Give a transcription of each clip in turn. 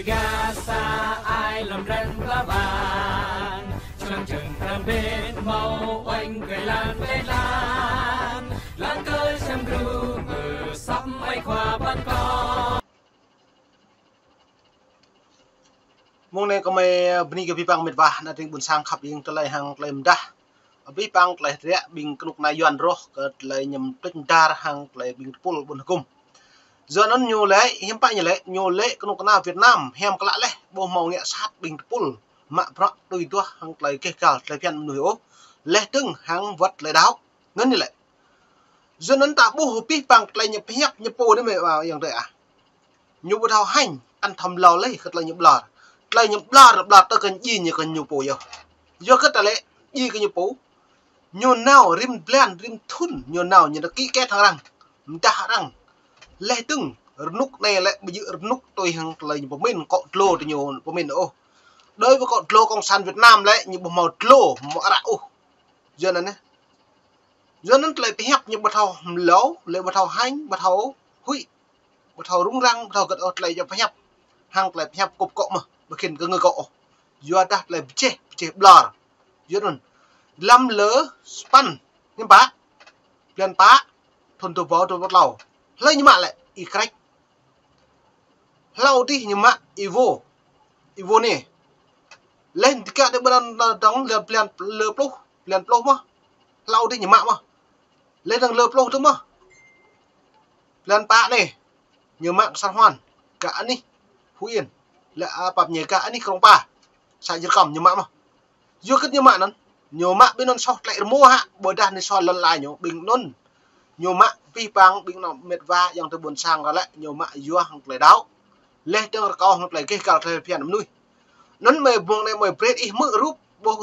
Gasa ai làm răng lá vàng trong trường làm bên màu oanh cười lan lên lan cơi xem ru mờ sắp bay qua ban con mong này có mấy bini cái bipang mệt vả na ting bun sang khắp yên tới lại hàng lại mdah bipang lại rẽ bình lúc này yuan roh cái lại nhầm tinh dar hàng lại bình pul bun hukum giờ nó nhiều lệ hiếm phải như lệ nhiều lệ cái lúc nào Việt Nam hem cái lạ lệ bộ màu nghệ sát bình pul mạ pro đôi tua hàng lại kê cả lại phiền nổi ố lệ từng hàng vật lại đáo ngân như lệ giờ nó tạo bộ bipang lại nhập hẹp nhập po đấy mày vàoอย่างvậy à nhiều bộ thao hành ăn thầm lò lấy cái lại nhập lò lại nhập lò ta cần gì như cần nhiều po giờ do cái lệ gì cái nhiều po nhiều nào rim plan rim thun nhiều nào như nó kỹ kết thằng răng ta răng lệ từng nút này lại bây giờ nút tôi hàng lại như bộ mình cọ lô thì nhiều bộ mình ô đối với cọ lô công sản Việt Nam lại như bộ màu lô màu rạo giờ này giờ nó lại bị hẹp như bờ thầu lấu lại bờ thầu hành bờ thầu hụi bờ thầu rung răng bờ thầu gật lại cho phải hẹp hàng lại hẹp cục cọ mà bờ khiên cái người cọ giờ ta lại chế blur giờ rồi lâm lỡ span nhưng bá liền bá thôn tôi vào lầu lấy nhưng mà lại y cách lâu đi nhưng mà Evo nè lên thì cả đấy bên đóng liền lơ mà lâu đi nhưng mà lên thằng lơ plo thôi mà lên bạ này nhiều mạng san hoàn cả đi Phú Yên là bạp nhảy cả đi không ba sai chưa cầm nhiều mạng mà chưa kết nhiều mạng nó nhiều mạng bên non sọt lại mua hạ bồi đàn này soi lần lại nhiều bình non nhiều mạng vi bằng bình nào mệt va yang từ buồn sang ra lại nhiều mạng vua hàng lại đáo lên cho con hàng lại cái cả thời phiền nuôi nó mày buông này mày bread ít mỡ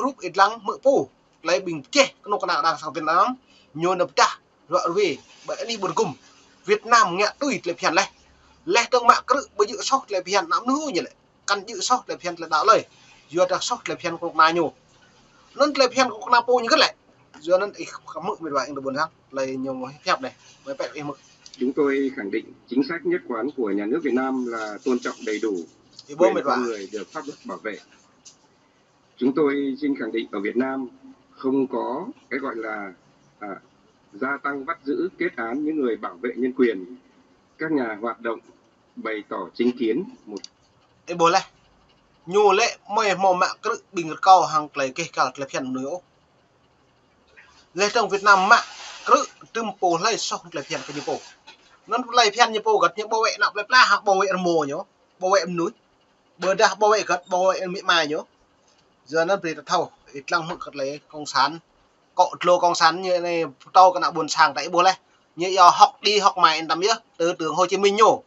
rúp ít lăng mỡ pu lại bình chê nó còn nào đang sang Việt Nam nhiều nập ta rồi về bởi đi buồn cùng Việt Nam nghe tùy lại phiền này lẽ trong mạng cứ bây giờ sót lại phiền lắm nữa như vậy căn dự sót lại phiền là đạo lời vừa đặt sót lại phiền của nào nhiều nó lại phiền của nào po như cái này giờ nó không mực mệt vậy được buồn ha lại nhiều phép này mới phải em mực. Chúng tôi khẳng định chính sách nhất quán của nhà nước Việt Nam là tôn trọng đầy đủ quyền con người được pháp luật bảo vệ. Chúng tôi xin khẳng định ở Việt Nam không có cái gọi là gia tăng bắt giữ kết án những người bảo vệ nhân quyền, các nhà hoạt động bày tỏ chính kiến một. Ê bố này, nhiều lệ mày mò mạng cứ bình cao hàng lấy cái cả lấy phiền nữa. Lệ trong Việt Nam mạng cứ tùm bố lấy xong lấy phiền cái như bố. Nó lấy phiền như bố gật những bảo vệ nào lấy la hàng bảo vệ mồ nhớ, bảo vệ núi, bờ đa bảo vệ gật bảo vệ mỹ mai nhớ. Giờ nó bị thâu, ít lăng mực gật lấy công sản. Cọ lô công sản như này tao cái nào buồn sàng tại bố này như giờ học đi học mày tầm nhớ tư tưởng Hồ Chí Minh nhổ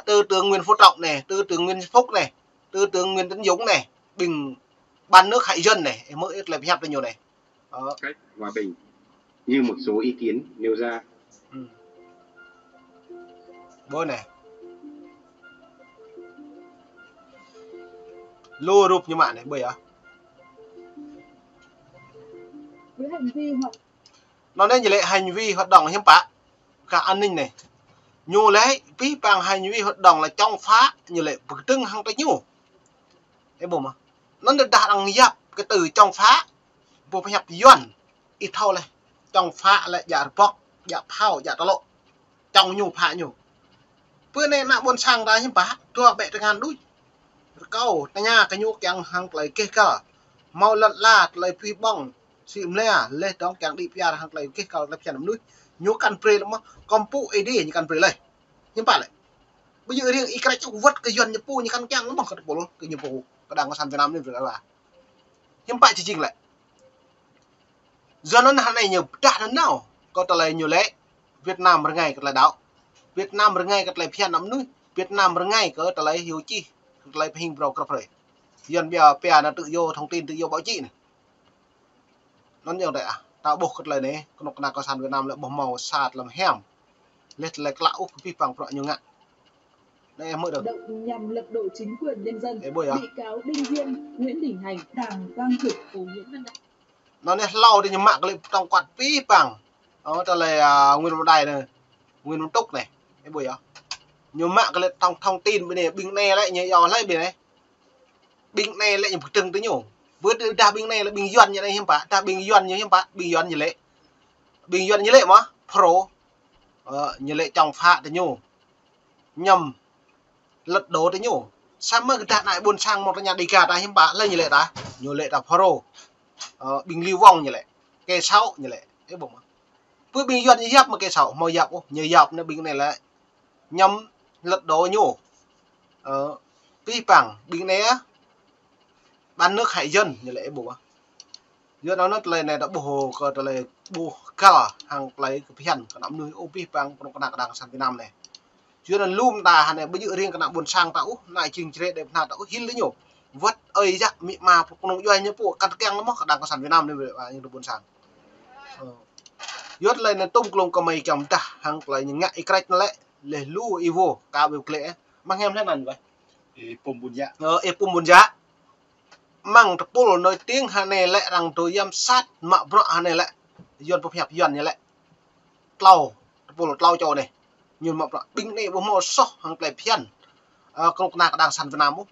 tư tưởng Nguyễn Phú Trọng này tư tưởng Nguyễn Phúc này tư tưởng Nguyễn Tấn Dũng này bình ban nước hại dân này mới ít là hẹp lên nhiều này cách hòa bình như một số ý kiến nêu ra. Bố này lô rụp như mạng này bây giờ với hành vi hoặc nó nên như lệ hành vi hoạt động hiếm phá cả an ninh này nhiều lấy vi bằng hành vi hoạt động là trong phá như lệ bực tưng hàng tay nhiều thế bộ mà nó được đặt đằng dập cái từ trong phá bộ phải nhập yuan ít thâu này trong phá lại giả bọc giả phao giả tao lộ trong nhiều phá nhiều bữa nay nãy buồn sang ra hiếm phá thua bệ ngàn đuôi câu ta nha cái nhô keng hàng lấy kê cả mau lật la lấy phi bong xịm lê trong keng đi pia hàng lấy kê cả lấy pia nằm núi nhô căn pre lắm con pu ấy đi như căn pre lấy nhưng bạn lại bây giờ riêng cái chỗ vứt cái dần như pu như căn keng nó bằng cái bộ cái như bộ cái đảng cộng sản Việt Nam nên việc là nhưng bạn chỉ chỉnh lại giờ nó này nhiều trả nó nào có tờ này nhiều lẽ Việt Nam một ngày cái là đạo Việt Nam một ngày cái là pia nằm núi Việt Nam một ngày có tờ này hiếu chi lại hình vào cà phê dần bây giờ là tự do thông tin tự do báo chí này nó nhiều đấy à tạo buộc cái lời này còn nào cộng sản Việt Nam lại bỏ màu sạt làm hẻm lết lại lão vi phạm loại nhiều ngạn đây em mới được động nhằm lật đổ chính quyền nhân dân. Bị cáo Đinh Viên, Nguyễn Đình Hành, Đảng Quang Thực, Nguyễn Văn Đại nó này lau đi nhưng mạng lên trong quạt vi phạm đó cho là nguyên một đài này nguyên một túc này cái buổi đó nhiều mạng cái lại thông tin bên này bình này lại nhớ giò lại bên này bình này lại một từng tới nhổ với đa bình này là bình doan như này hiếm bạn ta bình doan như hiếm bạn bình doan như lệ mà pro như lệ trong phạ tới nhổ nhầm lật đổ tới nhổ sao mà cái lại buồn sang một cái nhà đi cả ta hiếm bạn lên như lệ ta nhiều lệ ta pro bình lưu vong như lệ cây sáu như lệ cái bụng với bình doan như hiếp mà cây sáu màu dọc như dọc nó bình này lại nhầm lật đổ nhổ vi bằng bình này ban nước hại dân như lẽ bùa giữa đó nó lên này đã bùa có là bùa cả hàng lấy cái phiền cái nắm nuôi opi bằng con nạc đang sang Việt Nam này giữa là lùm ta hàng này bây giờ riêng cái nạc buồn sang tao lại trình chế đẹp nào tao hin lấy nhổ vất ơi chắc mị mà con doanh như bộ cắt keng nó mất đang có sản Việt Nam nên vậy như được buồn sang giữa lên là tung lông có mày chồng ta hàng lấy những ngại cách nó lại để lu ivo cao biểu lệ mang em thế này vậy epom buồn dạ epom buồn dạ mang tập pol nói tiếng hà này lại rằng tôi giám sát mạ bọ hà này lại dọn phục hẹp dọn như lại tàu pol tàu cho này nhưng mà binh này bố mò sóc hàng lại phiền con nạc đang săn Việt Nam bố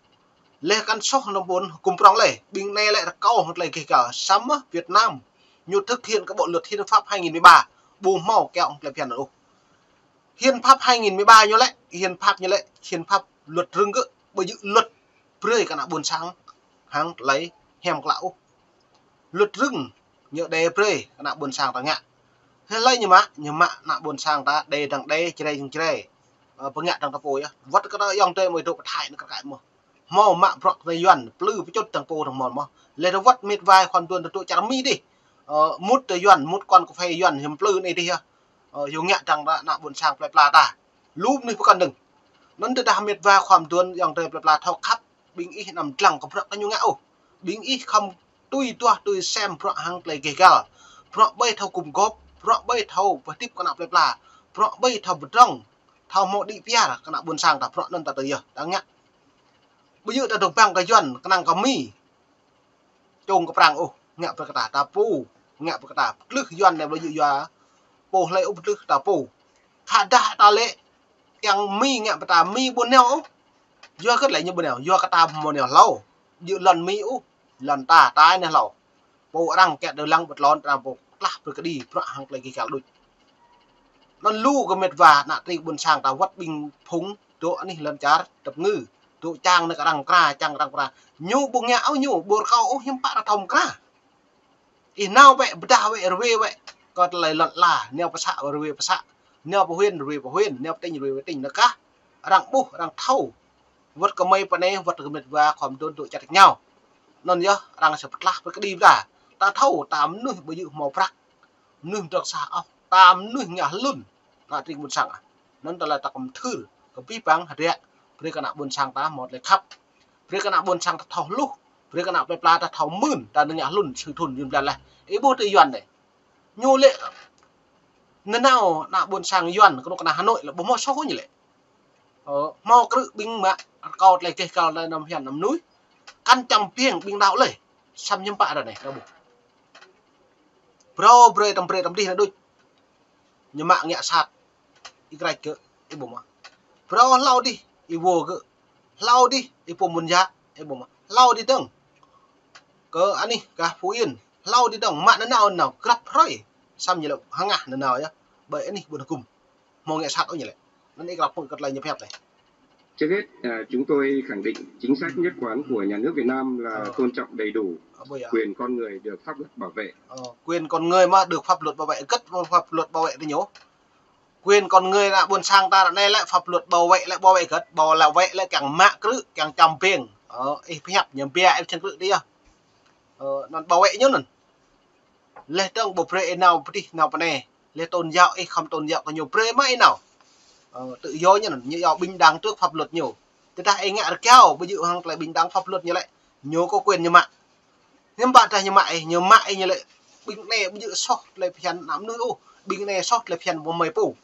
lê căn sóc nó muốn cùng prong lệ binh này lại câu hoặc lại kể cả sắm Việt Nam như thực hiện các bộ luật hiến pháp 2013 bù màu kẹo lại phiền đâu hiến pháp 2013 như lại hiến pháp luật rừng cứ bởi dự luật rơi cả nạ buồn sáng hàng lấy hèm lão luật rừng nhựa đề pre nạ buồn sang ta ngạ thế lấy nhưng mà nạ buồn sang ta đề đằng đề chơi bằng ngạ đằng ta phôi vắt cái đó dòng tê mười độ thải nó cái mà mò mạng bọc dây doan plư với chốt thằng phô thằng mòn mà lấy nó vắt miệt vai khoan tuần tụi chả mi đi mút dây doan mút con có phê doan hiểm plư này đi ha dùng ngạ đằng nạ buồn sang phải pla ta lúp này có cần đừng nó từ đam miệt vai khoan tuần dòng tê pla thao khắp bình ý nằm lằng có phật như ngạo bình ý không tôi xem phật hàng lấy kể cả phật bay thâu cùng góp phật bay thâu và tiếp con nào là phật bay thâu vật rong thâu một đi pia là con nào buồn sang ta phật nên ta tới giờ đáng nhá bây giờ ta được bằng cái dần cái năng có mi trông cái prang ngạo cái ta ta pu ngạo cái ta lướt dần này bây giờ po lấy lướt ta pu khá đa ta lệ yang mi ngạo ta mi buồn neo do cái lại như bên nào do cái ta một nẻo lâu dự lần mỹ lần ta tái này lâu bộ răng kẹt đời lăng bật lon ra bộ lắp rồi cái đi vợ hàng lấy cái cả đôi nó lu cái mệt và nạ tì buồn sang ta vắt bình phúng chỗ này lần chả tập ngư chỗ trang này cái răng ra nhu bụng nhão nhu bột cao hiếm bạn là thòng cả thì nào vậy đào vậy rồi vậy còn lại lợn là neo bát xạ rồi bát xạ neo bát huyên neo tinh nó cá răng bu răng thâu vật có mây này vật cái mệt và khoảng tôn tụ chặt nhau nên nhá đang sẽ bắt với cái đi ra ta thâu tám nuôi bây giờ màu bạc nuôi được sao tám nuôi nhà luôn là trình buồn sang nên ta là ta cầm thư cầm pi bằng hạt rẻ với cái nào buồn sang ta một lấy khắp với cái nào buồn sang ta thâu lúc với cái nàoไปปลา ta thâu mươn ta nuôi nhà luôn sự thùn dùm ra là ấy bố tự doan này nhô lệ nên nào nạ buồn sang doan cái nào Hà Nội là bố mò số như lệ mò cự binh mà cao lại cái cao lại nằm hiền nằm núi căn chầm pieng binh đạo lệ xăm nhâm bạ rồi này đâu bro tầm đi là đôi nhưng mạng nhẹ sạt ít cái cơ ít bụng mà bro lau đi ít vô cơ lau đi ít bụng muốn giá ít bụng mà lau đi từng cơ anh đi cả Phú Yên lau đi từng mạng nó nào gặp rồi xăm như là hàng ngàn nào nhá bởi anh đi buồn cùng mò nhẹ sạt ở như này nó đi gặp một cái này nhập hẹp này. Trước hết, chúng tôi khẳng định chính sách nhất quán của nhà nước Việt Nam là tôn trọng đầy đủ quyền con người được pháp luật bảo vệ. Quyền con người mà được pháp luật bảo vệ, cất pháp luật bảo vệ thì nhớ. Quyền con người là buồn sang ta là nay lại pháp luật bảo vệ cất, bảo là vệ lại càng mạ cứ càng chầm pieng. Hẹp nhầm bia em chân cự đi à. Nó bảo vệ nhớ nè. Lê trong bộ pre nào đi nào này, lê tôn giáo không tôn giáo có nhiều pre mấy nào. Tự do như là bình đẳng trước pháp luật nhiều thì ta ấy ngại được kéo bây giờ hàng lại bình đẳng pháp luật như lại nhiều có quyền như mạng nhưng bạn ta như mại như lại bình này bây giờ sót lại phiền nắm nữa bình này sót lại phiền một mấy phủ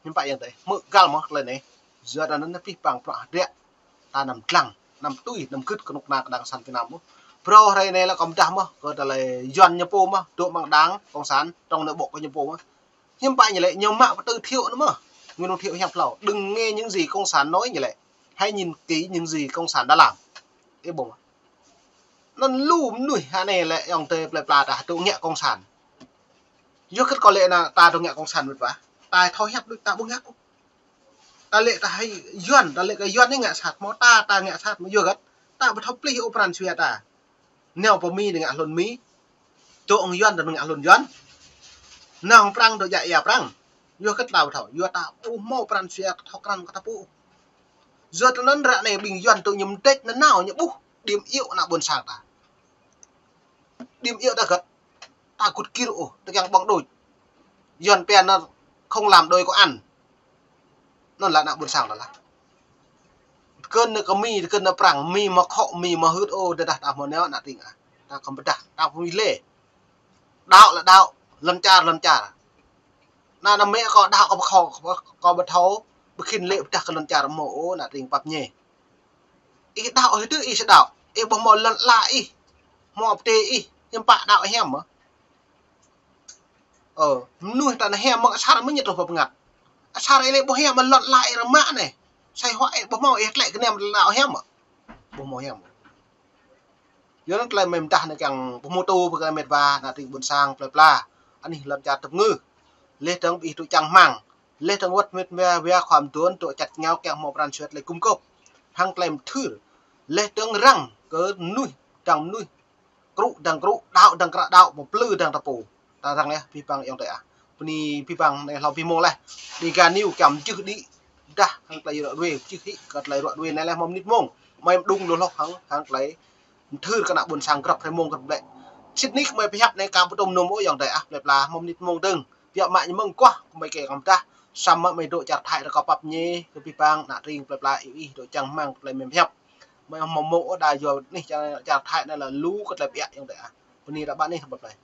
nhưng vậy như thế mượn gal mà lại này giờ là nó phi bằng phạ điện ta nằm lằng nằm tui nằm cứt con nạc đang săn Việt Nam pro đây này là còn đam mà gọi là doanh nhập mà tụ bằng đáng công sản trong nội bộ của nhập mà nhưng vậy như lại nhiều mạng và tư thiệu nữa mà nguyên ông thiệu hẹp lẩu đừng nghe những gì cộng sản nói như vậy, hãy nhìn kỹ những gì cộng sản đã làm. Cái bụng nó lùm nủi hà này lại ông tê lại ta tụ nhẹ cộng sản trước có lẽ là ta tụ nhẹ cộng sản vượt vã ta thoi hẹp được ta bung hẹp ta lệ ta hay yuan ta lệ cái yuan ấy ngạ sạt mó ta ngạ sạt mới vừa gắt ta bắt thóc pli operan suy ta neo po mi ngạ lồn mi chỗ ông yuan là ngạ lồn yuan nào prang đồ dạy prang vừa cất lao thảo vừa ta u mo operan suy thóc răng ta pu giờ tao nói ra này bình yuan tụi nhầm tết nó nào nhỉ bu điểm yếu là buồn sạc ta điểm yếu ta gật ta cút kilo ta càng bằng đôi yuan pen nó không làm đôi có ăn nó là nặng buồn sạc là cơn nó có mi cơn nó prang mi mà khọ mi mà hứt ô để đặt một néo nặng tình à ta không biết đặt ta không lê đạo là đạo lần cha na nó mẹ có đạo có bật thấu bực khinh lệ đặt lần cha mổ nặng tình bập nhẹ ý đạo hơi thứ ý sẽ đạo ý bỏ một lần lại mò tê ý nhưng bạn đạo hem mà nuôi ta nó hem mà sao mới nhận được ngặt sao đây lại bỏ hem mà lọt lại là mã này sai hoại bỏ mò lại cái nem đạo hem mà bỏ mò hem nhớ nó lại mềm ta này càng bỏ mô tô với cái mệt và là tình buồn sang pla anh này lần chặt tập ngư lê trắng bị tụi chẳng màng lê trắng quất mệt ve khoảm tuôn tụi chặt nhau kẹo một bàn suyết lại cung cấp hàng kèm thử lê trắng răng cỡ nuôi chẳng nuôi crụ đạo đằng cạ đạo một lư đằng tập phủ ta rằng này pi bằng yang tệ ni pi bằng này làm pi mô này đi gà niu cầm chữ đi ra hàng tay đoạn về chữ khí cật lại đoạn về này là mông nít mông mà em đung luôn học hàng lấy thư cái nào buồn sang gặp hay mông gặp đấy Sydney mày phải học này cam bút nôm mỗi yang tệ đẹp là mông nít mông đừng việc mại như mông quá mày kể cầm ta xăm mày độ chặt hại là có bắp nhé cái pi bằng nạ riêng đẹp là ý độ chẳng mang lại mềm hẹp mày mông mộ đài rồi này chặt hại này là lú cái đẹp yang tệ bên này đã bạn này học này